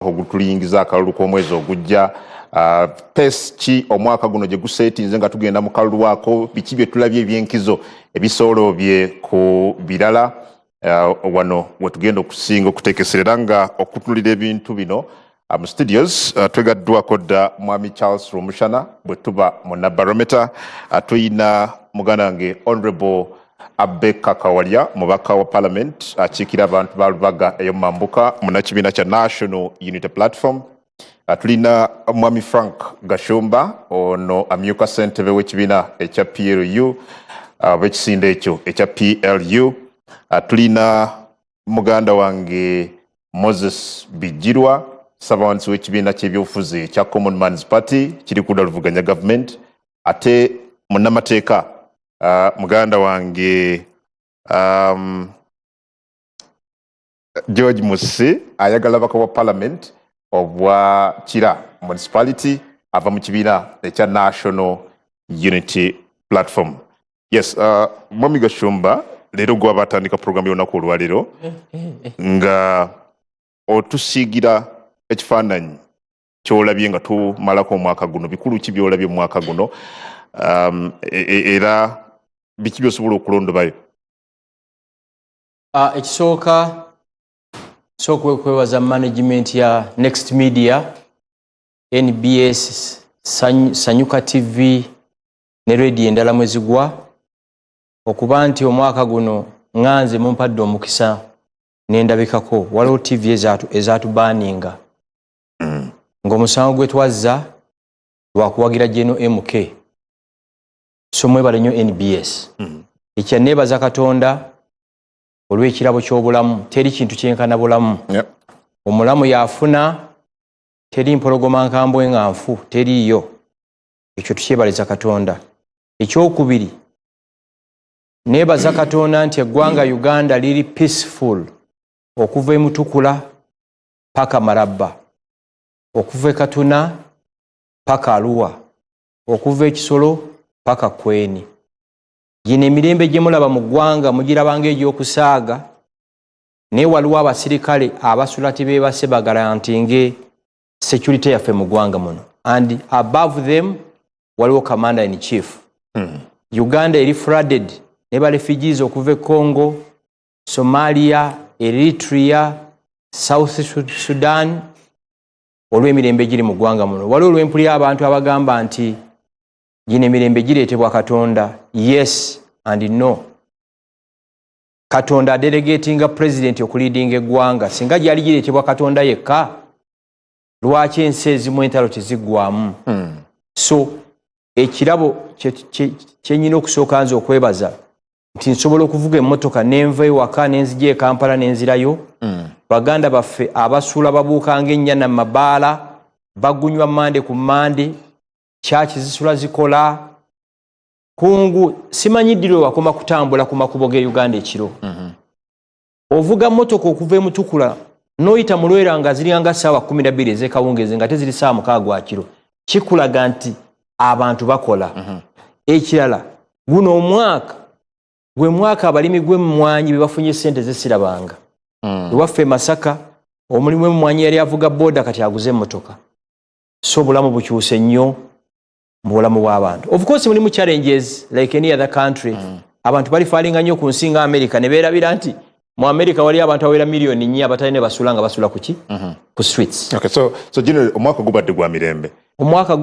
omwaka ogutuliyingiza akalulu k'omwezi ogujja pes ki omwaka guno gye guseetinze nga tugenda mu kalulu wako biki bye tulabye ebyenkizo ebisoolobye ku birala wano we tugenda okusinga okuteekeserera nga okutunulira ebintu bino mu studios twegaddwako dda mwami Charles Rumushana bwe tuba mu Nabbarometer tuyina muganda wange Honorable Abbe Kakawalya mubaka wa Parliament akiikira abantu ba Lubaga eyo Mambuka munnakibiina kya National Unity Platform. Tulina mwami Frank Gashumba ono amyuka ssentebe w'ekibiina ekya PLU w'ekisinde ekyo ekya PLU. Tulina muganda wange Moses Bijirwa Ssabawansi w'ekibiina ky'ebyobufuzi ekya Common Man's Party kiri ku Luvuganya Government. Ate munnamateeka muganda wange George Musi ayagala baka wa Parliament obwa Kira Municipality ava mu kibiina ekya National Unity Platform. Yes, mwami Gashumba leero gwe batandika program y'olunaku olwaleero nga otusiigira ekifaananyi ky'olabye nga tumalako omwaka guno bikulu ki by'olabye mu mwaka guno era biki by'osobola okulondobayo? Ekisooka kwebaza management ya Next Media, NBS, Sanyuka TV ne radio endala mwezigwa okuba nti omwaka guno nganze mumpadde omukisa nendabikako waliwo TV ezatubaninga ng'omusango gwe twazza lwakuwagira General MK so mwebale nnyo NBS ekya neebaza Katonda olw'ekirabo ky'obulamu teri kintu kyenkana bulamu. Omulamu yafuna teri mpologoma nkambwe nga nfu teriiyo, ekyo tukyebaliza Katonda. Ekyokubiri neebaza Katonda nti eggwanga Uganda liri peaceful okuva emutukula paka Marabba, okuva Katuna paka Arua, okuva ekisolo paka Kweni. Gino emirembe gye mulaba mu ggwanga mugirabanga egy'okusaaga naye waliwo abasirikale abasula tebeebase bagarantinge security yaffe mu ggwanga muno, and above them waliwo commander in chief. Uganda eri flooded neba refugees okuva Congo, Somalia, Eritrea, South Sudan olw'emirembe giri mu ggwanga muno. Waliwo olw'empulira abantu abagamba nti gino emirembe gireetebwa Katonda. Yes and no. Katonda delegatinga president okuleadinga eggwanga. Singa gyali gireetebwa Katonda yekka, lwaki ensi ezimu entalo teziggwamu? So ekirabo kyenyina okusooka nze okwebaza nti nsobola okuvuga emmotoka nenva ewaka nenzija e Kampala nenzirayo. Baganda baffe abasuula babuukanga ennyana mu mabaala bagunywa mande ku mande, kyaki zisula zikola kungu. Simanyiddire wakoma kutambula ku makubo ge Uganda ekiro. Ovuga mmotoka okuva emutukula noyita mu Lwera nga ziranga ssaawa 12 ez'ekawungeezi nga teziri ssaawa 6 kiro, kikulaga nti abantu bakola. Ekirala guno omwaka gwe mwaka abalimi gw'emmwanyi be bafunye ssente zesirabanga. Ewaffe Masaka omulimu w'emmwanyi yali avuga boda kati aguze emmotoka. So obulamu bukyuse nnyo mu bulamu bw'abantu. Of course mulimu challenges like any other country. Abantu balifaalinga nnyo ku nsi nga America ne beerabira nti mu America wali abantu awera miliyoni 4 abatalina basula nga basula kuki? Ku streets. Okay, so generally omwaka gubadde gwa mirembe. Omwaka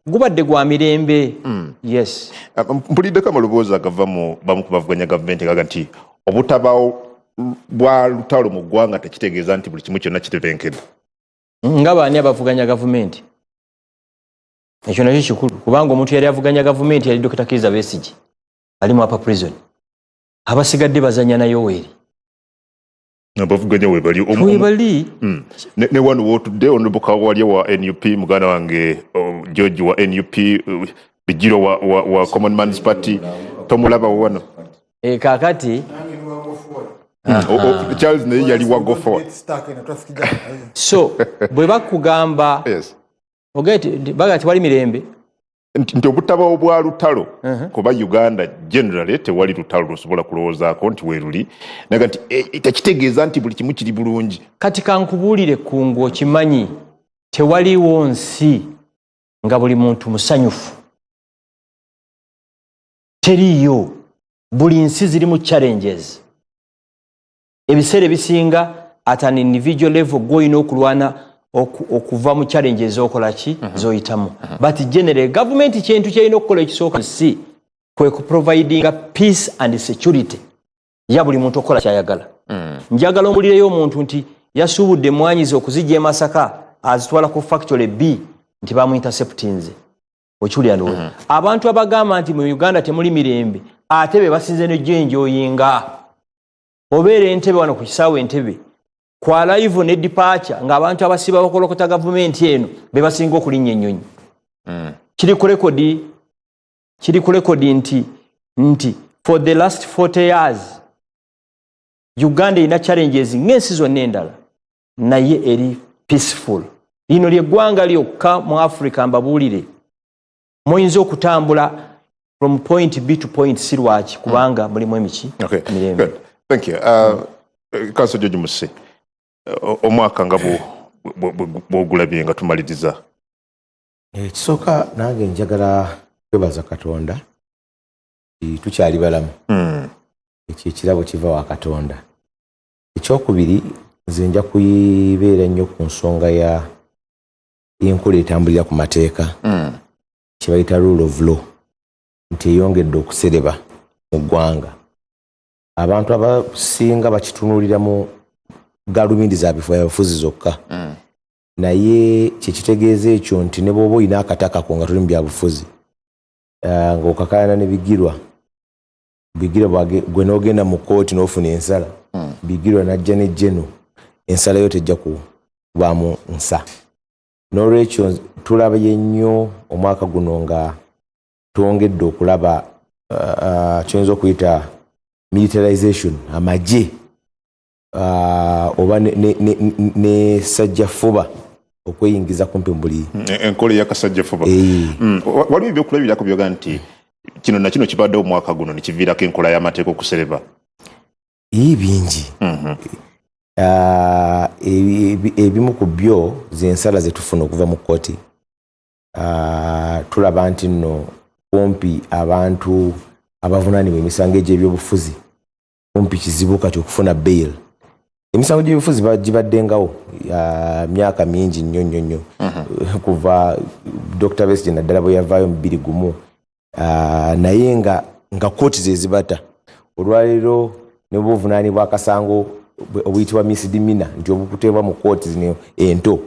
gubadde gwa mirembe. Yes. Mpuliddeko amaloboozi agava mu bamu ku bavuganya gavumenti gaga nti obutabaawo bwa lutalo mu ggwanga tekitegeeza nti buli kimu kyonna kitebenkedde. Nga baani abavuganya gavumenti? Ekyo nakyo kikulu kubanga omuntu yali avuganya gavumenti yali Dr. Kizza Besigye ali mu upper prison. Abasigadde bazanya na Yoweri. Abavuganya webali ne wano wotudde Honorable Kakawalya wa NUP, muganda wange George wa NUP, Bijiro wa Common Man's Party, tomulaba wano. Kakati Charles naye yali wa go forward. So bwe bakugamba ogeti bagati wali mirembe nti obutabawo bwa lutalo kuba Uganda generally tewali lutalo lusobola kulowoozaako nti weeruli naga nti tekitegeeza nti buli kimu kiri bulungi. Kati kankubuulire kungu okimanyi tewaliwo nsi nga buli muntu musanyufu. Teriyo. Buli nsi zirimu challenges. Ebiseera ebisinga at an individual level gw'olina okulwana okuva mu challenges okola ki zoyitamu. But generally government kintu kyalina okukola ekisooka si kwe kuprovidinga peace and security ya buli muntu okola kyayagala. Njagala ombulireyo omuntu nti yasuubudde mwanyizi okuzijja e Masaka azitwala ku factory B nti bamu interceptinze. Okiwulira ndowooza. Abantu abagamba nti mu Uganda temuli mirembe ate be basinze n'ejjenjoyinga. Obeera Entebbe wano ku kisaawe Entebbe kwa live ne departure ng'abantu abasiba bakolokota gavumenti eno be basinga okulinnya ennyonyi. Kiri ku rekodi nti for the last 40 years Uganda ina challenges ng'ensi zonna endala naye eri peaceful. Lino ly'eggwanga lyokka mu Africa mbabuulire muyinza okutambula from point B to point C lwaki kubanga mulimu emiki mirembe. Good. Thank you. Councillor George Musse, omwaka nga bw'ogulabye nga tumaliriza. Ekisooka nange njagala kwebaza Katonda tukyali balamu. Ekyo ekirabo kiva wa Katonda. Ekyokubiri nze nja kuyibeera nnyo ku nsonga y'enkola etambulira ku mateeka kye bayita rule of law nti eyongedde okusereba mu ggwanga. Abantu abasinga bakitunuulira mu galubindi za bifuzi zokka. Naye kyekitegeeza ekyo nti ne bw'oba olina akataka ko nga tuli mu byabufuzi ng'okakaayana ne bigirwa gwe n'ogenda mu kkooti n'ofuna ensala bigirwa n'ajja n'ejjeno ensala yo tejja kubaamu nsa. N'olwekyo tulabye nnyo omwaka guno nga twongedde okulaba kyoyinza okuyita militarization amagye oba ne sajjafuba okweyingiza kumpi buli enkola y'akasajjafuba. Waliwo ebyokulabirako byoga nti kino na kino kibadde omwaka guno ne kiviirako enkola y'amateeka okusereba. Bingi. Ebimu ku byo z'ensala ze tufuna okuva mu kkooti. Tulaba nti nno kumpi abantu abavunaanibwa emisango egy'ebyobufuzi kumpi kizibu kati okufuna bail. Emisango gy'ebyobufuzi gibaddengawo myaka mingi nnyo kuva Dr. Besigye naddala bwe yavaayo mu 2001 naye nga kkooti ze zibata. Olwaleero ne buvunaanibwa akasango obuyitibwa misdemeanor nti obukuteebwa mu kkooti zino ento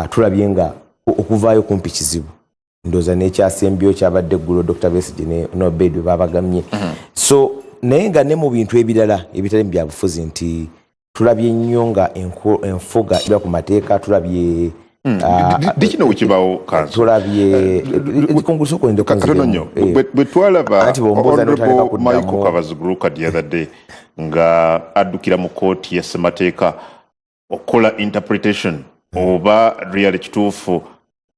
tulabye nga okuvaayo kumpi kizibu. Ndowooza n'ekyasembyo kyabadde eggulo Dr. Besigye ne Obed bwe babagamye. So naye nga ne mu bintu ebirala ebitali mu byabufuzi nti tulabye nnyo nga enfuga iba ku mateeka tulabye dikino wekibaawo kanso tulabye ekikunguluso kwende katono nnyo bwe twalaba Honorable Michael Kabaziguruka the other day nga addukira mu kkooti ya ssemateeka okola interpretation oba real kituufu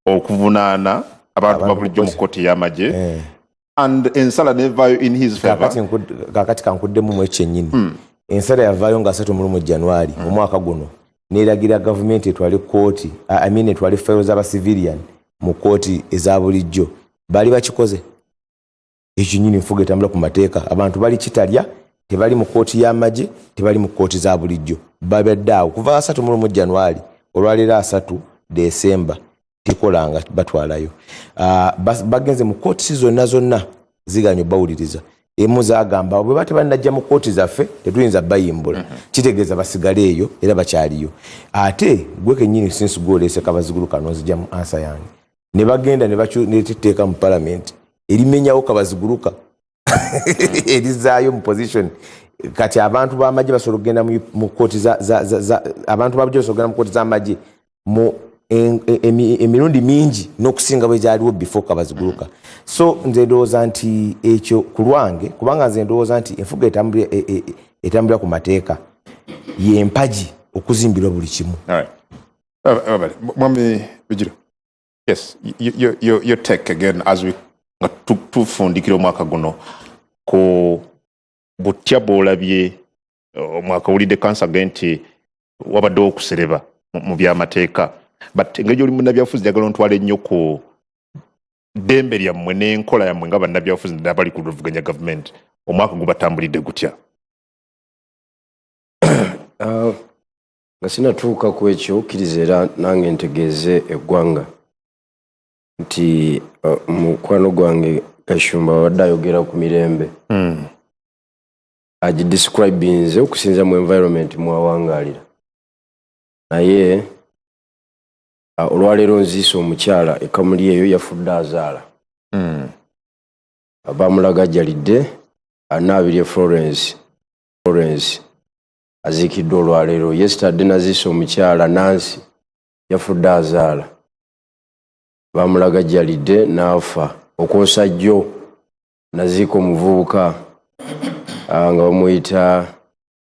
okuvunaana abantu babulijjo mu kkooti y'amagye and ensala nevaayo in his favor. Kakati kankuddemu mu ekyennyini ensala yavaayo nga 3 January omwaka guno n'eragira gavumenti etwale kkooti etwale fayiro z'abasivilian mu kkooti eza bulijjo. Baali bakikoze ekyo nnyini nfuga etambula ku mateeka. Abantu bali kitalya tebali mu kkooti y'amagye tebali mu kkooti za bulijjo babadde awo kuva 3 January olwaleero 3 December tikolanga batwalayo. Bagenze mu kkooti zonna ziganye bawuliriza. Emu zagamba bwe bate banajja mu kkooti zaffe tetuyinza bayimbula. Kitegeeza basigale eyo era bakyaliyo. Ate gwe kennyini since gw'oleese Kabaziguruka n'ozijja mu ansa yange. Ne bagenda ne tetteeka mu parliament erimenyawo Kabaziguruka erizaayo mu position. Kati abantu b'amagye basobola okugenda mu kkooti abantu b'amagye basobola okugenda mu kkooti z'amagye mu emirundi mingi n'okusinga bwe gyaliwo before Kabaziguruka. So nze ndowooza nti ekyo ku lwange kubanga nze ndowooza nti enfuga etambulira ku mateeka y'empagi okuzimbirwa buli kimu. Mwami Bijiro. Yes, your take again as we tufundikira omwaka guno ku butya bwolabye omwaka wulidde kansage nti wabaddewo okusereba mu byamateeka but engeri gy'oli munnabyabufuzi njagala ontwala ennyo ku ddembe lyammwe n'enkola yammwe nga bannabyabufuzi n'abali ku luvuganya gavumenti omwaka gubatambulidde gutya? Nga sinatuuka ku ekyo okkiriza era nange ntegeeze eggwanga nti mukwano gwange Kashumba wadde ayogera ku mirembe agidescribinze okusinza mu environment mwawangaalira naye olwaleero nziisa omukyala ekamuli eyo yafudde azaala bamulaga jalidde anaabirye Florence aziikiddwa olwaleero. Yesterday naziisa omukyala Nancy yafudde azaala bamulaga jalidde n'afa. Okwosa jjo naziika omuvubuka nga bamuyita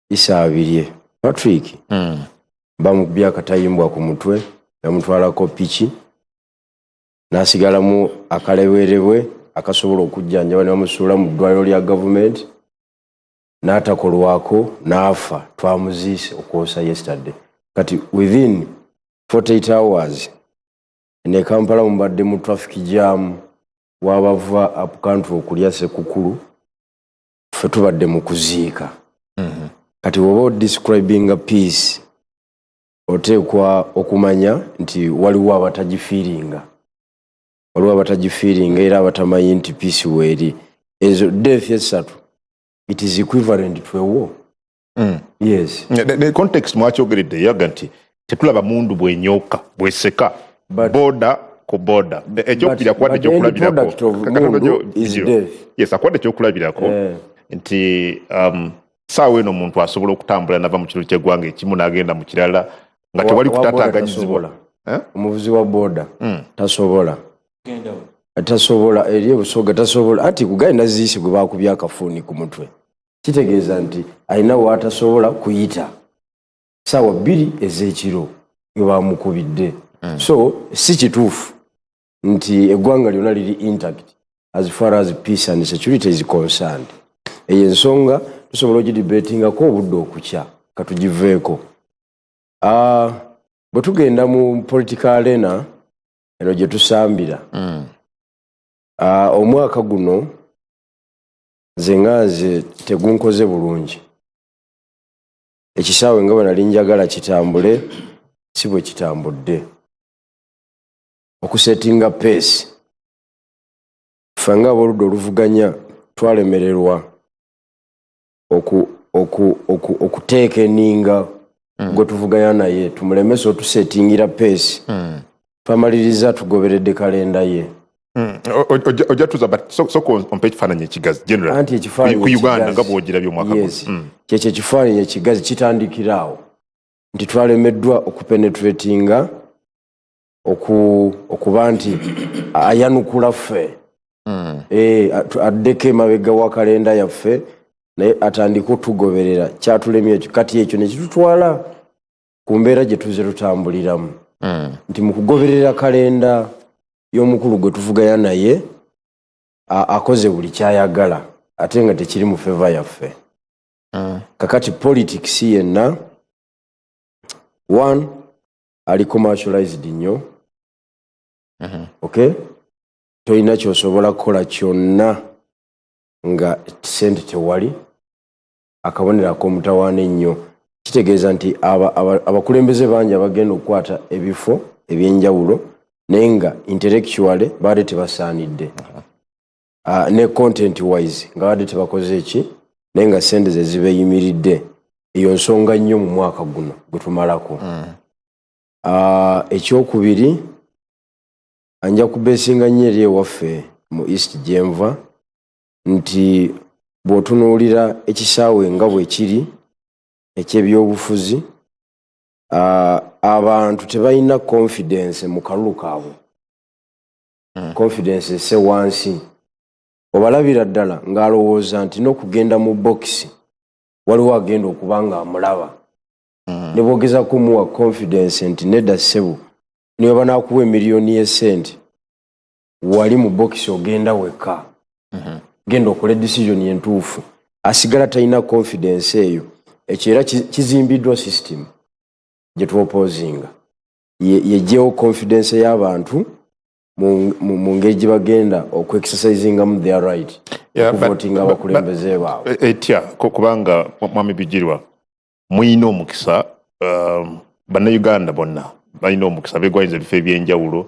Isaabirye Patrick bamukubye akatayimbwa ku mutwe yamutwalako piki n'asigalamu akalewerebwe akasobola okujjanjaba ne bamusuula mu ddwaliro lya gavumenti n'atakolwako n'afa. Twamuziise okwosa yesterday. Kati within 48 hours ne Kampala mubadde mu traffic jam wabava up country okulya Sekukulu ffe tubadde mu kuziika. Kati woba describing a peace oteekwa okumanya nti waliwo abatagifiiringa era abatamanyi nti peace weeri. Ezo death esatu it is equivalent to a war. Yes. The context mwakyogeredde yaga nti tetulaba mundu bwenyooka bweseka boda ku boda ekyokubiri akwadde ekyokulabirako. Yes, akwadde ekyokulabirako nti saawa eno omuntu asobola okutambula nava mu kitundu ky'eggwanga ekimu n'agenda mu kirala nga tewali kutaataaganyizibwa. Omuvuzi wa boda tasobola eri ebusoga tasobola ati kugali naziisi gwe baakubye akafuuni ku mutwe kitegeeza nti alina waatasobola kuyita saawa 2 ez'ekiro nga bamukubidde. So si kituufu nti eggwanga lyonna liri intact as far as peace and security is concerned. Eyo ensonga tusobola ogidibetingako obudde okukya katugiveeko. Bwe tugenda mu political arena eno gye tusambira omwaka guno nze nganze tegunkoze bulungi. Ekisaawe nga bwe nali njagala kitambule si bwe kitambudde. Okusetinga pace ffe nga aboludda oluvuganya twalemererwa okuteeka eninga gwe tuvuganya naye tumulemesa otusetingira pace twamaliriza tugoberedde kalenda ye. Ojja tuza but soko ompa ekifaananyi ekigazi general anti ekifaananyi ku Uganda nga bw'ogirabye omwaka guno. Kyekyo ekifaananyi ekigazi kitandikiraawo nti twalemeddwa okupenetratinga okuba nti ayanukula ffe addeko emabega wa kalenda yaffe naye atandika otugoberera kyatulemye ekyo. Kati ekyo ne kitutwala ku mbeera gye tuze tutambuliramu nti mu kugoberera kalenda y'omukulu gwe tuvuganya naye akoze buli kyayagala ate nga tekiri mu feva yaffe. Kakati politics yenna one ali commercialized nnyo. Okay, toyina kyosobola kukola kyonna nga sente tewali. Akabonero ak'omutawaana ennyo kitegeeza nti abakulembeze bangi abagenda okukwata ebifo ebyenjawulo naye nga intellectually baadde tebasaanidde ne content wise nga baadde tebakoze eki naye nga sente ze zibeeyimiridde. Eyo nsonga nnyo mu mwaka guno gwe tumalako. Ekyokubiri anja kubeesinga nnyo eri ewaffe mu East Jenva nti bw'otunuulira ekisaawe nga bwe kiri eky'ebyobufuzi abantu tebalina confidence mu kalulu kaabwe. Confidence esse wansi. Obalabira ddala ng'alowooza nti n'okugenda mu bokisi waliwo agenda okuba nga amulaba. Ne bwogeza kumuwa confidence nti nedda ssebo niwe banakuwa miliyoni y'esente wali mu box ogenda weka genda okole decision yentuufu asigala talina confidence eyo ekyo era kizimbiddwa system gye tuopozinga yejewo confidence y'abantu mu ngeri gye bagenda okweexercisingamu their right okuvotinga abakulembeze baabwe etya kubanga mwami Bijirwa muyina omukisa bannayuganda bonna balina omukisa begwanyiriza ebifo ebyenjawulo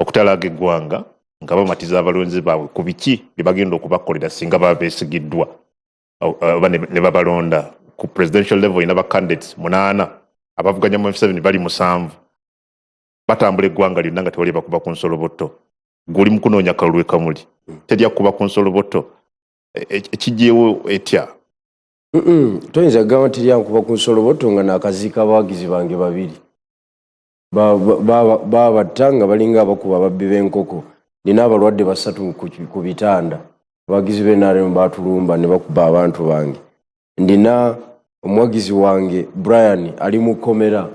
okutalaga eggwanga nga bamatiza abalonzi baabwe ku biki bye bagenda okubakolera singa baba beesigiddwa oba ne babalonda ku presidential level ina bacandidates 8 abavuganya mu F7 bali 7 batambula eggwanga lyonna nga tewali bakuba ku nsoloboto guli mu kunoonya kalulu ekamuli terya kuba ku nsoloboto ekijjeewo etya toyinza kugamba terya nkuba ku nsoloboto nga naakaziika abawagizi bange babiri babatta nga balinga abakuba ababbi b'enkoko nina abalwadde 3 ku bitanda abawagizi b'NRM baatulumba ne bakuba abantu bange ndina omuwagizi wange Brian ali mu kkomera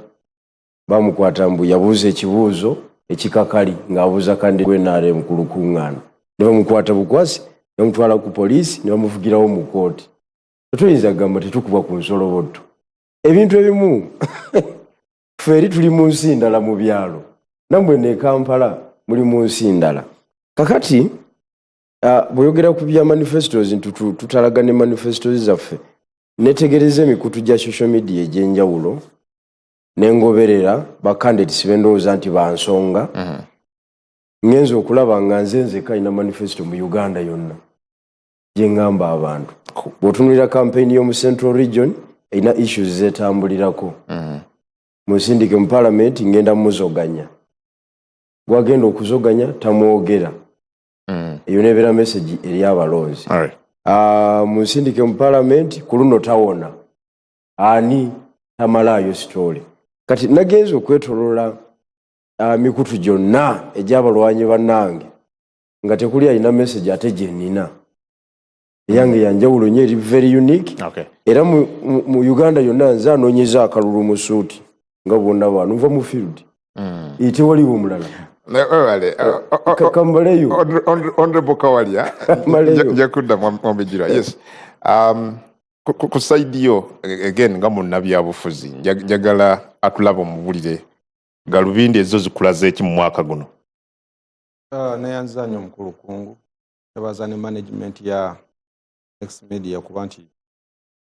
bamukwata mbu yabuuza ekibuuzo ekikakali ng'abuuza kandi NRM ku lukuŋŋaana ne bamukwata bukwasi ne bamutwala ku poliisi ne bamuvugirawo mu kooti tuyinza kugamba tetukuba ku nsoloboto ebintu ebimu ffe eri tuli mu nsi ndala mu byalo nammwe ne Kampala muli mu nsi ndala kakati bw'oyogera ku bya manifestos tutalaga ne manifestos zaffe netegereza emikutu gya social media egy'enjawulo nengoberera bacandidates bendowooza nti bansonga ngenza okulaba nga nzenzeka ina manifesto mu Uganda yonna gye ngamba abantu bw'otunulira campaign y'omu Central Region ina issues zetambulirako musindike mu parliament ngenda muzoganya gwagenda okuzoganya tamwogera eyo nebeera message eri abalonzi musindike mu parliament ku luno tawona ani tamalaayo story kati nagenza okwetolola mikutu gyonna egy'abalwanyi bannange nga tekuli alina message ate gye nnina eyange yanjawulo nnyo eri very unique era mu Uganda yonna nze anoonyeza akalulu mu suuti nga bwonna bano nva mu field tewaliwo mulala kambaleyo honorable Kawalia njakudda mwami Bijirwa yes ku side yo again nga munnabyabufuzi njagala atulaba omubulire galubindi ezo zikulaze eki mu mwaka guno neyanzanyo omukulu kungu yabaza ne management ya Next Media kuba nti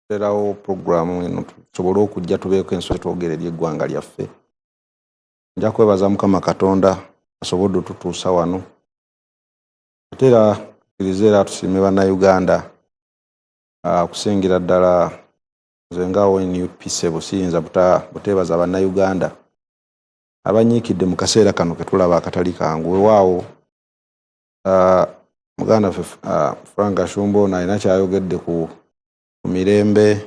terawo programu eno tusobole okujja tubeeko ensonga twogera eri eggwanga lyaffe nja kwebaza Mukama Katonda asobodde otutuusa wano ate era tukkirize era tusiime bannayuganda kusingira ddala nze nga ONUPC busiyinza buteebaza bannayuganda abanyiikidde mu kaseera kano ke tulaba akatali kangu wewaawo muganda Frank Ashumbo ono alina kyayogedde ku mirembe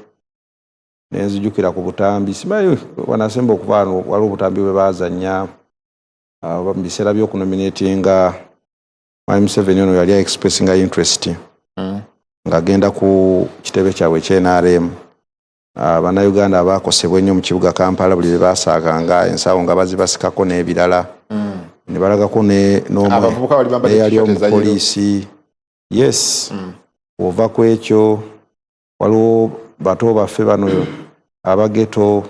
nenzijukira ku butambi simanyi wanasemba okuba waliwo obutambi bwe baazannya mu biseera by'okunominatinga Mwami Museveni ono yali expressinga interest ng'agenda ku kitebe kyabwe ky'NRM bannayuganda abaakosebwa ennyo mu kibuga Kampala buli bye baasaaganga ensawo nga bazibasikako n'ebirala ne balagako n'omwe eyali omupoliisi yes ova ku ekyo waliwo bato baffe bano abageto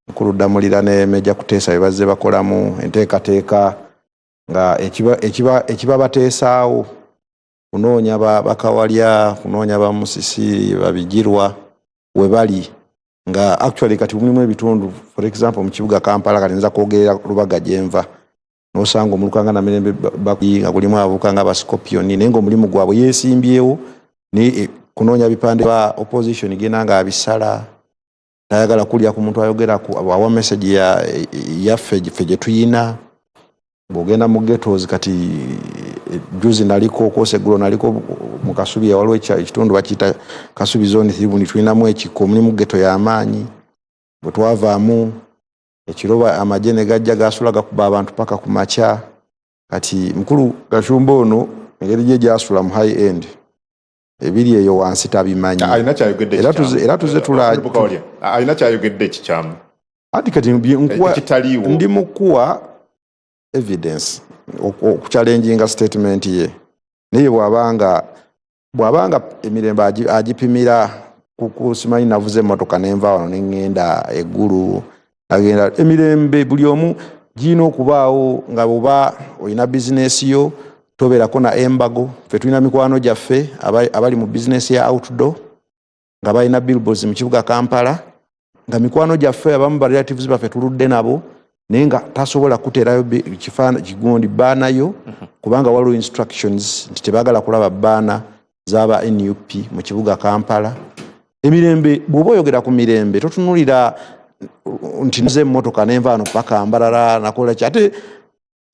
nkuludamulira ne Meja Kuteesa bye bazze bakolamu enteekateeka nga ekiba bateesaawo kunoonya bakawalya kunoonya bamusisi babijirwa we bali nga actually kati mulimu ebitundu for example mu kibuga Kampala kati nza kwogerera Lubaga gyenva n'osanga omulukanga na mirembe nga gulimu abavubuka nga Scorpion naye ng'omulimu gwabwe yeesimbyewo ni kunoonya bipande ba opposition gena nga abisala tayagala kulya ku muntu ayogera ku awa message yaffe gye tuyina bw'ogenda mu ghettos kati juzi naliko kosegulo naliko mu Kasubi waliwo ekitundu bakiyita Kasubi zone 3 tulinamu ekiko mulimu ghetto y'amaanyi bwe twavaamu ekiroba amajene gajja gasula gakuba abantu paka ku macha kati mukulu Gashumbo ono engeri gye gyasula mu high end ebiri eyo wansi tabimanyi era tuze alina kyayogedde ekikyamu ati kati ndi mukuwa evidence okuchallenginga statement ye naye bwabanga emirembe agipimira kusimanyi navuze emmotoka nenva wano nengenda eggulu agenda emirembe buli omu gino okubaawo nga bwoba olina bizinesi yo tobeerako na embago ffe tulina mikwano gyaffe abali mu bizinesi ya outdoor nga balina billboards mu kibuga Kampala nga mikwano gyaffe abamu ba relatives baffe tuludde nabo naye nga tasobola kuteerayo kigundi baanayo kubanga waliwo instructions nti tebaagala kulaba baana z'aba NUP mu kibuga Kampala. Emirembe bw'oba oyogera ku mirembe totunulira nti nze emmotoka nenva wano paka Mbarara nakola ki ate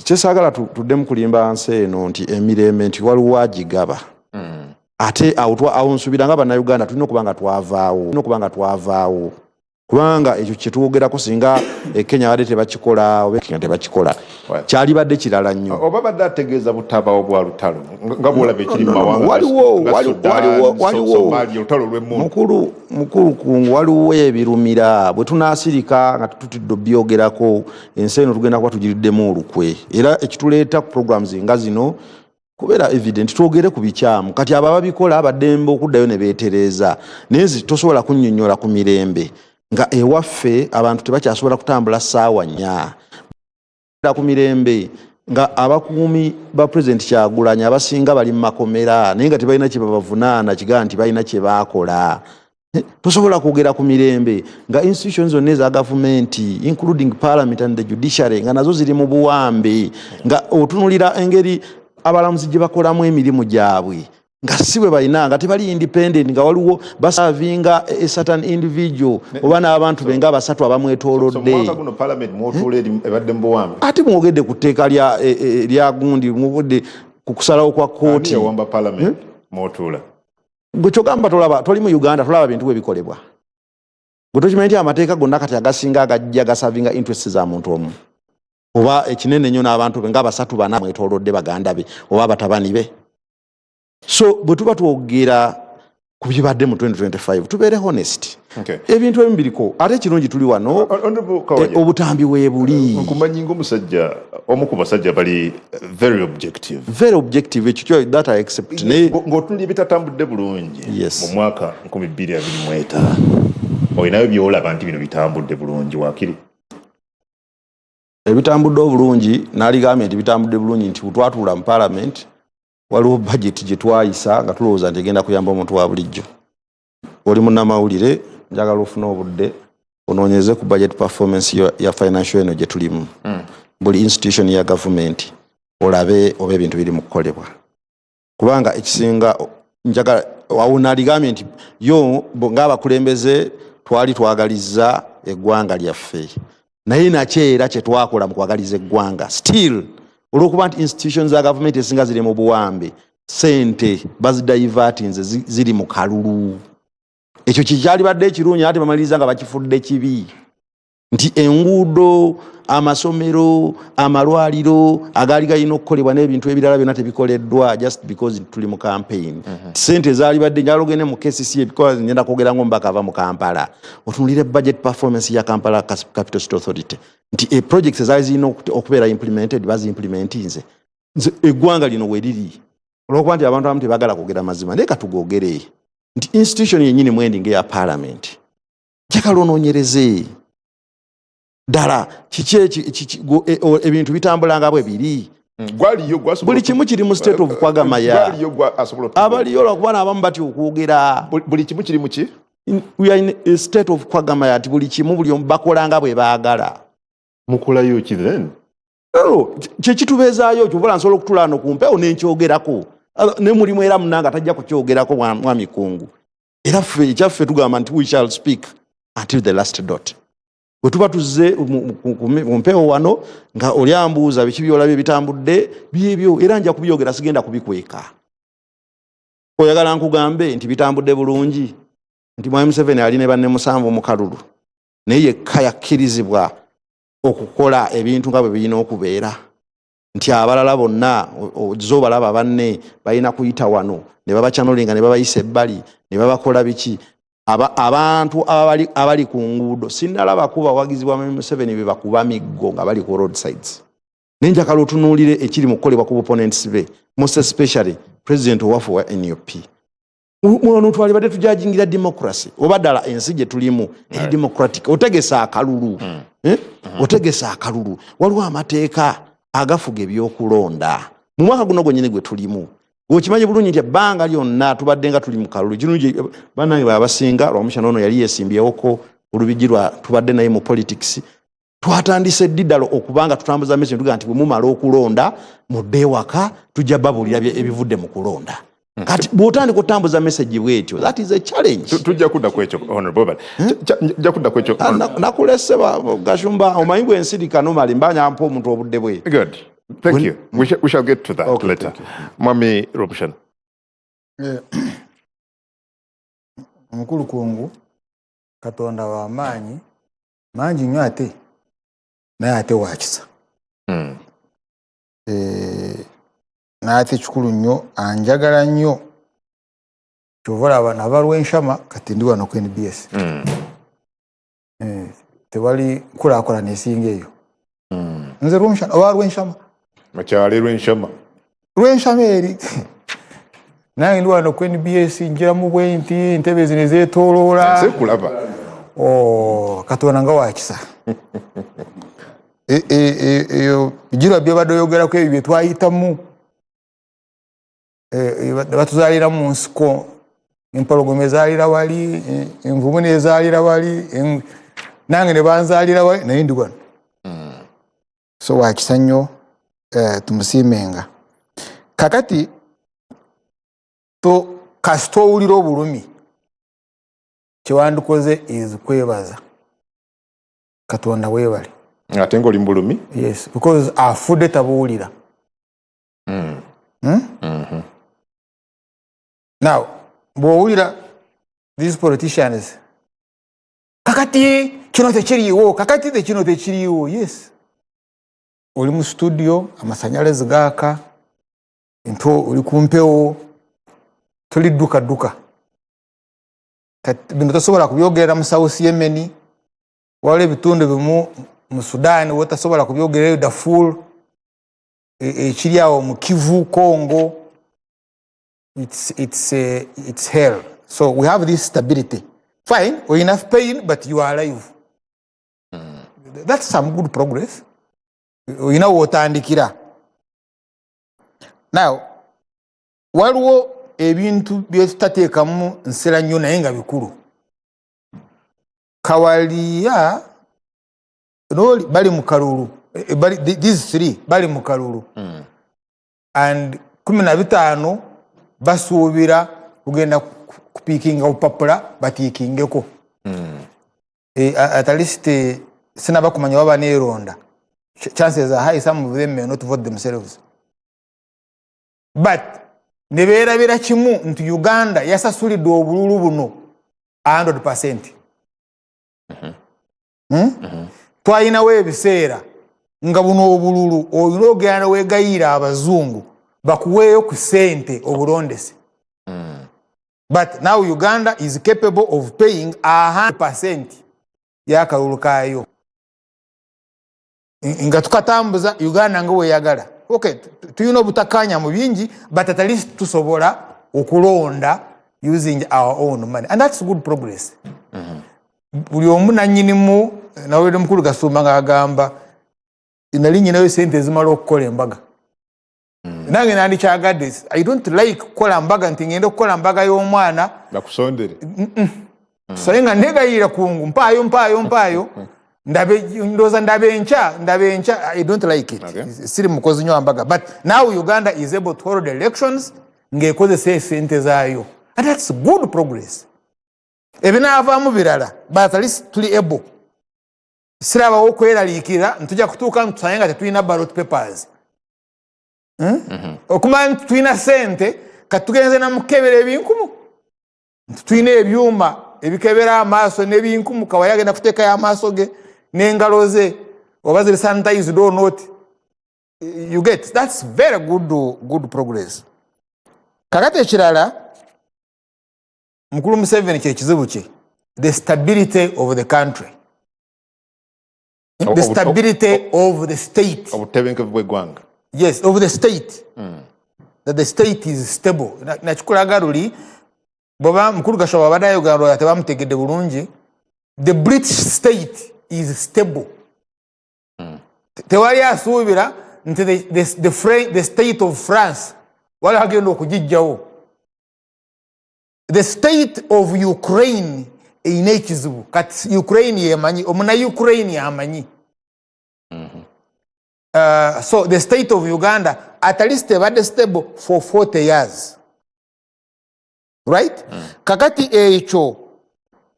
kyesaagala tuddemu kulimba nsi eno nti emirembe nti waliwo agigaba ate awo nsubira nga bannayuganda tulina okuba nga twavaawo kubanga ekyo kyetwogerako singa Kenya badde tebakikola oba Kenya tebakikola kyali badde kirala nnyo. Oba badde ategeeza butabawo bwa lutalo nga bwolaba ekiri mu mawanga waliwo mukulu kungu waliwo ebirumira bwe tunaasirika nga tutudde byogerako ensi eno tugenda kuba tugiriddemu olukwe era ekituleeta ku programs nga zino kubeera evident twogere ku bikyamu kati abo ababikola abaddembe okuddayo ne beetereeza naye tosobola kunnyonnyola ku mirembe nga ewaffe abantu tebakyasobola kutambula ssaawa nnya ku mirembe nga abakuumi ba President Kyagulanyi abasinga bali mu makomera naye nga tebalina kye babavunaana kigaa nti balina kye baakola. Tosobola kwogera ku mirembe nga institutions zonna eza gavumenti including parliament and the judiciary nga nazo ziri mu buwambe nga otunulira engeri abalamuzi gye bakolamu emirimu gyabwe nga si bwe balina nga tebali independent nga waliwo basavinga a certain individual oba n'abantu benga abasatu abamwetoolodde. Ate mwogedde ku tteeka lya gundi mwogedde ku kusalawo kwa kooti gwe kyogamba toli mu Uganda tolaba bintu bwe bikolebwa gwe tokimanyi nti amateeka gonna kati agasinga agajja gasavinga interest za muntu omu oba ekinene nnyo n'abantu be nga abasatu bana mwetoolodde baganda be oba batabani be. So bwe tuba twogera ku bibadde mu 2025 tubeere honest. Ebintu ebimu biriko ate ekirungi tuli wano obutambi weebuli. Nkumanyi ng'omusajja omu ku basajja bali very objective ekyo that I accept. Ng'otunulira ebitatambudde bulungi mu mwaka 2025 olinayo by'olaba nti bino bitambudde bulungi wakiri? Ebitambudde obulungi n'aligambye nti bitambudde bulungi nti twatuula mu parliament waliwo budget gye twayisa nga tulowooza nti egenda kuyamba omuntu wa bulijjo. Oli munnamawulire njagala ofuna obudde onoonyeze ku budget performance ya financial eno gye tulimu buli institution ya gavumenti olabe oba ebintu biri mu kukolebwa kubanga ekisinga njagala awo n'aligambye nti yo ng'abakulembeze twali twagalizza eggwanga lyaffe naye nakyo era kye twakola mu kwagaliza eggwanga still olwokuba nti institutions za gavumenti esinga ziri mu buwambe sente bazidivertinze ziri mu kalulu. Ekyo kikyali badde ekirungi ate bamaliriza nga bakifudde kibi nti enguudo amasomero amalwaliro agaali galina okukolebwa n'ebintu ebirala byonna tebikoleddwa just because tuli mu campaign. Sente zaali badde njala ogende mu KCC because ngenda kwogera ng'omubaka ava mu Kampala otunulire budget performance ya Kampala Capital City Authority nti projects ezaali zirina okubeera implemented baziimplementinze eggwanga lino we liri olwokuba nti abantu abamu tebaagala kwogera mazima naye katugogere nti institution yennyini mwending eya parliament njagala onoonyereze ddala kiki ebintu bitambula nga bwe biri buli kimu kiri mu state of kwagamaya abaliyo lwakuba n'abamu batya okwogera buli kimu kiri mu ki we are in a state of kwagamaya ati buli kimu buli omu bakola nga bwe baagala. Mukolayo ki then? Kyekitubeezaayo kyobula nsobola okutula wano ku mpewo n'enkyogerako ne mulimu era munanga tajja kukyogerako mwami Kungu era ffe ekyaffe tugamba nti we shall speak until the last dot. Bwe tuba tuzze ku mpewo wano nga oli ambuuza biki byolabye bitambudde byebyo era nja kubyogera sigenda kubikweka. Oyagala nkugambe nti bitambudde bulungi nti mwami Museveni ali ne banne 7 mu kalulu naye yekka yakkirizibwa okukola ebintu nga bwe birina okubeera nti abalala bonna zo balaba banne balina kuyita wano ne babachanolinga ne babayisa ebbali ne babakola biki abantu abali ku nguudo sinnalaba kuba wagizi bwa Museveni be bakuba miggo nga bali ku roadsides nenjagala otunuulire ekiri mu kukolebwa ku opponents be most especially president owaffe wa NUP. Muno twalibadde tujajingira democracy oba ddala ensi gye tulimu eri democratic otegesa akalulu otegesa akalulu waliwo amateeka agafuga ebyokulonda mu mwaka guno gwennyini gwe tulimu okimanyi bulungi nti ebbanga lyonna tubadde nga tuli mu kalulu kirungi bannange babasinga lwamukyana ono yali yeesimbyewo olubigi lwa tubadde naye mu politics twatandise ddala okubanga tutambuza message tuga nti bwe mumala okulonda mudde ewaka tujja babulira ebivudde mu kulonda kati bw'otandika okutambuza message bwetyo that is a challenge. Tujja kudda ku ekyo honorable tujja kudda ku ekyo nakulese Gashumba omanyi bw'ensirika nomali mbanyampa omuntu obudde bwe. Good. Thank you. We shall get to that later. Mwami Robushana. Mukulu kungu Katonda wa maanyi mangi nnyo ate naye ate wakisa. Naate kikulu nnyo anjagala nnyo kyova laba nabalwenshama kati ndi wano ku NBS. Tewali nkulaakulana esinga eyo. Nze Rwenshama oba Rwenshama makyali Rwenshama eri nange ndi wano ku NBS njira mu bwenti entebe zino ezeetooloola Sekulaba. Katonda nga wakisa. Eyo bijirwa byobadde oyogerako ebyo bye twayitamu batuzaalira mu nsiko empologoma ezaalira wali envubu nezaalira wali nange ne banzaalira wali naye ndi wano. So wakisa nnyo tumusiimenga. Kakati kasita owulira obulumi kyewandikoze is kwebaza Katonda weebale. Ate ng'oli mu bulumi? Yes, because afudde tabuwulira. Now, bw'owulira these politicians kakati kino tekiriiwo kakati kino tekiriiwo. Yes, oli mu studio amasanyalaze gaaka ento oli ku mpewo tuli dduka bino tosobola kubyogerera mu South Yemen waliwo ebitundu bimu mu Sudan wotasobola kubyogerera Darfur ekiri awo mu Kivu Congo. It's hell. So we have this stability. Fine, we're enough pain, but you are alive. That's some good progress. You know what andikira. Now, waliwo ebintu byetateekamu nsera nnyo naye nga bikulu. Kawaliya noli bali mu kalulu. These three bali mu kalulu. And 15 basuubira kugenda kupiikinga upapula batiikingeko. At least sinaba kumanya waba neeronda. Chances are high some of them may not vote themselves. But nebeerabira kimu nti Uganda yasasulidde obululu buno 100%. Twalinawo ebiseera nga buno obululu olina ogenda weegayira abazungu bakuweeyo ku ssente obulondese. But now Uganda is capable of paying 100% y'akalulu kaayo. Nga tukatambuza Uganda nga weeyagala. Okay, tulina obutakkaanya mu bingi, but at least tusobola okulonda using our own money. And that's good progress. Buli omu nannyinimu nawulidde mukulu Kasumba ng'agamba nali nyinayo ssente ezimala okukola embaga. Nange nandikyagadde I don't like kukola mbaga nti ngenda okukola mbaga y'omwana bakusondere. So nga negayira kungu mpaayo ndooza ndabe encha I don't like it. Okay. Siri mukozi nnyo mbaga. But now Uganda is able to hold elections ng'ekozesa ssente zaayo. And that's good progress. Ebinaavaamu birala but at least tuli able. Sirabawo okweraliikira ntujja kutuuka ntusaye nga tetulina ballot papers. Okumanya nti tulina ssente kati tugenze namukebera ebinkumu. Tulina ebyuma ebikebera amaaso n'ebinkumu Kawaya agenda kuteekayo amaaso ge n'engalo ze oba ziri sanitized or not. You get that's very good progress. Kakati ekirala Mukulu Museveni kye kizibu kye the stability of the country. The stability of the state. obutebenkevu bw'eggwanga. Yes, of the state. That the state is stable. Nakikulaga luli bw'oba mukulu Gashoba abadde ayogera tebamutegedde bulungi. The British state is stable. Tewali asuubira nti the state of France wali agenda okugijjawo. The state of Ukraine eyina ekizibu kati Ukraine yemanyi omuna Ukraine yamanyi. So the state of Uganda at least ebadde stable for 40 years. Right? Kakati ekyo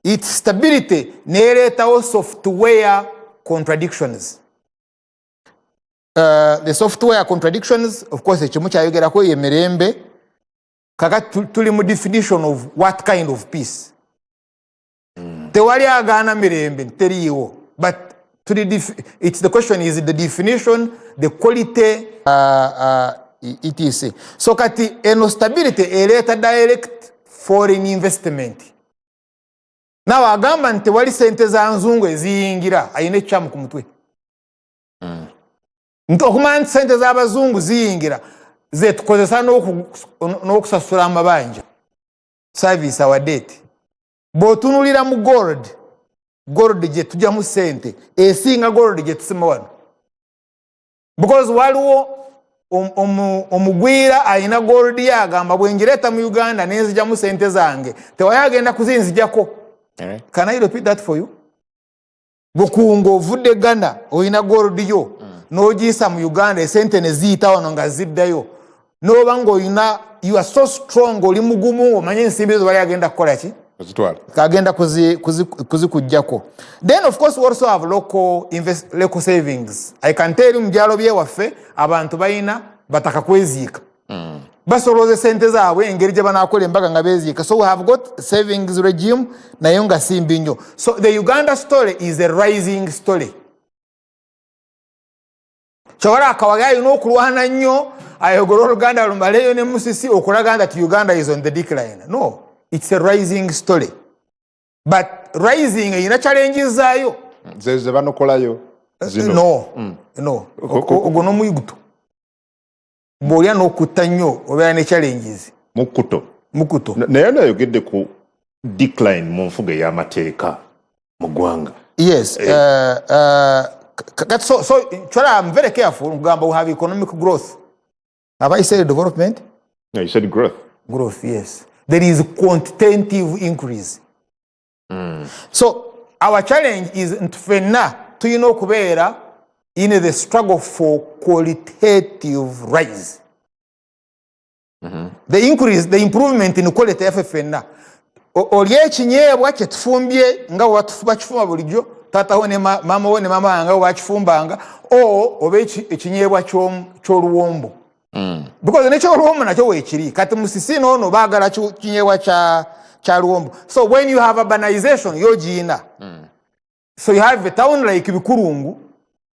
its stability neereetawo software contradictions. The software contradictions, of course, ekimu kyayogerako ye Mirembe. Kakati tuli mu definition of what kind of peace. Tewali agaana Mirembe teriiwo, but it's the question is the definition, the quality, etc. So kati eno stability ereeta direct foreign investment. Now agamba nti wali sente za nzungu eziyingira ayina ekyamu ku mutwe. Okumanya nti sente z'abazungu ziyingira ze tukozesa n'okusasula amabanja service our debt. Bw'otunulira mu gold gye tujjamu sente esinga gold gye tusima wano. Because waliwo omugwira ayina gold yagamba bwengireeta mu Uganda nenzijjamu sente zange tewali agenda kuzinzijjako. Can I repeat that for you? Bukungo ovudde Ghana oyina gold yo n'ogiyisa mu Uganda esente ne ziyita wano nga ziddayo n'oba ng'oyina you are so strong oli mugumu omanye ensimbi zo bali agenda kukola ki kagenda kuzikujjako. Then of course we also have local savings. I can tell you mubyalo byewaffe abantu bayina bataka kweziika basolooza sente zaabwe engeri gye banaakola embaga nga beeziika. So we have got savings regime naye nga simbi nnyo. So the Uganda story is a rising story. Kyewala akawage ayina okulwana nnyo ayogera Oluganda lumaleyo ne Musisi okulaga that Uganda is on the decline. No, it's a rising story. But rising eyina challenges zaayo. Ze banokolayo zino. No. Ogwo n'omuyiguto. Bw'olya n'okutta nnyo obeera ne challenges. Mukuto. Naye nayogedde ku decline mu nfuga ey'amateeka mu ggwanga. Yes. So I'm very careful. We have economic growth. Have I said development? No, you said growth. Growth, yes. There is quantitative increase. So our challenge is to kubeera in the struggle for qualitative rise. The increase, the improvement in quality FFNA. Olye ekinyeebwa kye tufumbye nga bakifumba bulijjo tata ho ne mama wo ne mama wange bakifumbanga oba ekinyeebwa ky'oluwombo. Because n'ekyoluwombo nakyo weekiri kati Musisi n'ono baagala kinyeebwa kya luwombo. So when you have urbanization yogiina. So you have a town like Bikurungu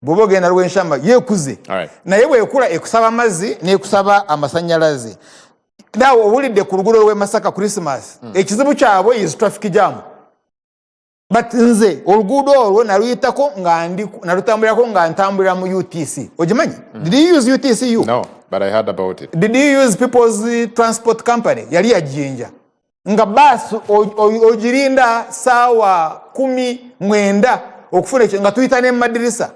bw'oba ogenda Lwenshamba yeekuze naye bw'ekula ekusaba mazzi n'ekusaba amasannyalaze. Now owulidde ku luguudo lw'e Masaka Christmas ekizibu kyabwe is traffic jam. But nze oluguudo olwo naluyitako nalutambulirako nga ntambulira mu UTC. Ogimanyi? Did you use UTCU? No, but I heard about it. Did you use People's Transport Company? Yali yajinja. Nga basi ogirinda saawa 19 okufuna ekyo nga tuyita ne madirisa.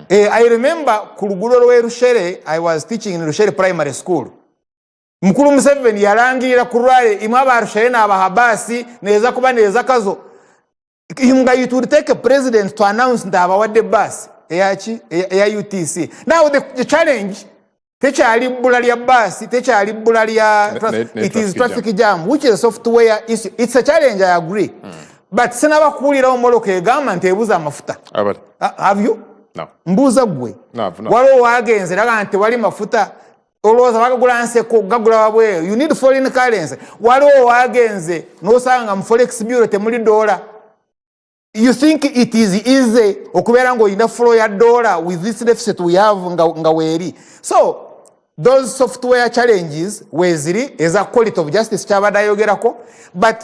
I remember ku luguudo lw'e Rushere, I was teaching in Rushere Primary School. Mukulu Museveni yalangirira ku lwale imwe abarushere n'abaha basi neza kuba neza kazo. Nga it would take a president to announce nti abawadde basi eya UTC. Now the challenge tekyali bbula lya basi tekyali bbula lya it is traffic jam which is a software issue. It's a challenge, I agree. But sinaba kuwulirawo moloka egamba nti ebuza amafuta. Have you? No. Mbuuza gwe. No. Waliwo waagenze raga nti wali mafuta olowooza bagagula nseko gagula wabweyo. You need foreign currency. Waliwo waagenze n'osanga mu forex bureau temuli dola. You think it is easy okubeera ng'olina flow ya dollar with this deficit we have nga weeri. So those software challenges weeziri eza quality of justice kyabadde ayogerako. But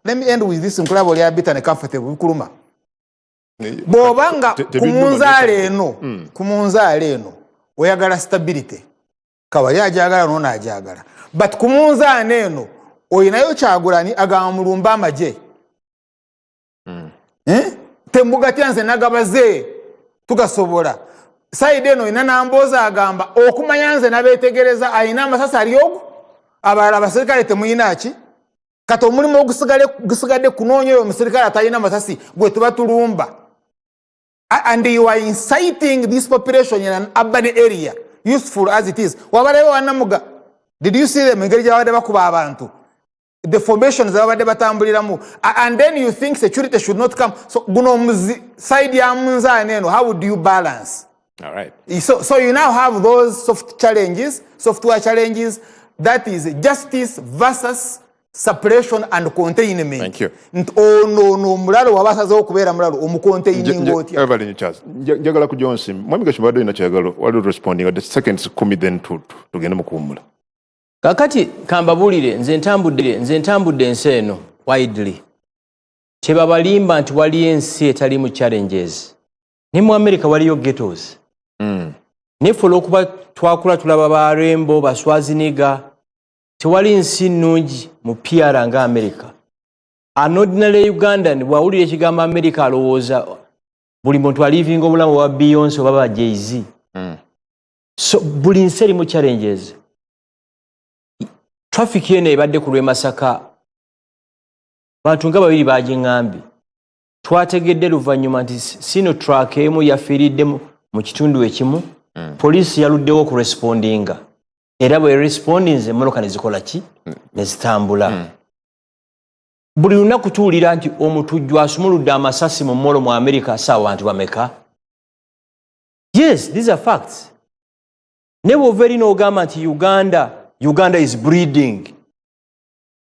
let me end with this nkulaba oli abita ne comfortable bikuluma. bw'obanga ku munzaala eno oyagala stability Kawalya ajagala n'ono ajagala but ku munzaala eno oyinayo Kyagulanyi agamba mulumba amagye tembugatya nze nagabaze tugasobola side eno ina Nambooza agamba okumanya nze nabeetegereza ayina amasasi aliogo abalala abaserikale temuyinaki kati omulimu ogusigadde kunoonya oyo omuserikale atalina amasasi gwe tuba tulumba and you are inciting this population in an urban area useful as it is wabalewo wanamuga did you see them engeri gyabadde bakuba abantu the formations zabadde batambuliramu and then you think security should not come so guno side ya munzaani eno how would you balance? All right. So you now have those software challenges, that is justice versus suppression and containment. Thank you. No mulalo wabasazo okubeera mulalo omucontaining otya. Evelyn Charles. Njagala ku Johnson. Mwami Gashibado ina kyagalo. Wali responding at the seconds kumi then tugende mukuwumula. Kakati kambabulire nze ntambudde ensi eno widely. Kyebabalimba nti wali ensi etalimu challenges. Ne mu America waliyo ghettos. Nefe olw'okuba twakula tulaba ba Rainbow, ba Schwarzenegger, tewali nsi nnungi mu PR nga America. An ordinary Ugandan bw'awulira ekigambo America alowooza buli muntu alivinga obulamu bwa Beyonce oba ba Jay-Z. So buli nsi erimu challenges. Traffic yene ebadde ku Lwemasaka bantu nga babiri bagiŋŋambye. Twategedde luvannyuma nti sino truck emu yafiiridde mu kitundu ekimu poliisi yaluddewo okurespondinga era bwe respondinze emmotoka ne zikola ki ne zitambula buli lunaku tuwulira nti omutujju asumuludde amasasi mu mmolo mu America saawa abantu bameka. Yes, these are facts. Ne bw'ova eri n'ogamba nti Uganda is breeding.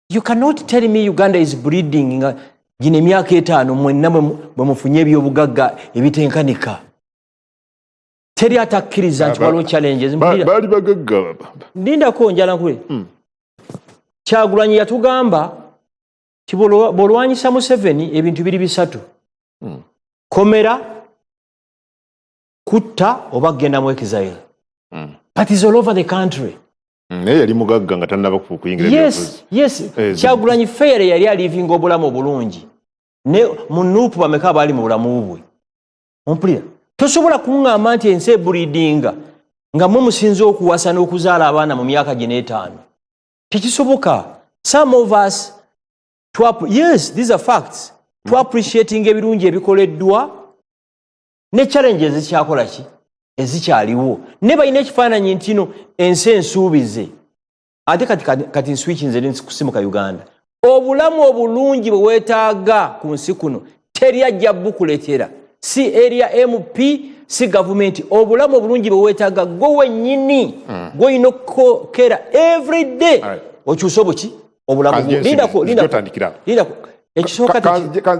You cannot tell me Uganda is breeding gine emyaka 5 mwenna bwe mufunye ebyobugagga ebitenkanika. Teri atakkiriza nti waliwo challenges. Baali bagagga. Ndindako njala nkule. Kyagulanyi yatugamba bw'olwanyisa Museveni ebintu biri bisatu. Komera, kutta oba kgenda mu exile. But it's all over the country. Naye yali mugagga nga tannaba kuyingira ebyobufuzi. Yes. Kyagulanyi Fair yali alivinga obulamu obulungi. Ne mu Nuupu bameka abali mu bulamu bwe. Ompulira. Tosobola kuŋŋamba nti ensi ebreedinga nga mwe musinze okuwasa n'okuzaala abaana mu myaka gino 5. Tekisoboka. Some of us, yes, these are facts. Appreciating ebirungi ebikoleddwa ne challenges ezikyakola ki ezikyaliwo. Ne balina ekifaananyi nti no ensi ensuubize. Ate kati nswiki nze kusimuka Uganda. Obulamu obulungi bwe weetaaga ku nsi kuno teri ajja bukuletera. Si area MP, si government. Obulamu obulungi bwe weetaaga gwe wennyini gw'olina okukeera every day. Okyusa obuki obulamu. Lindako ekisooka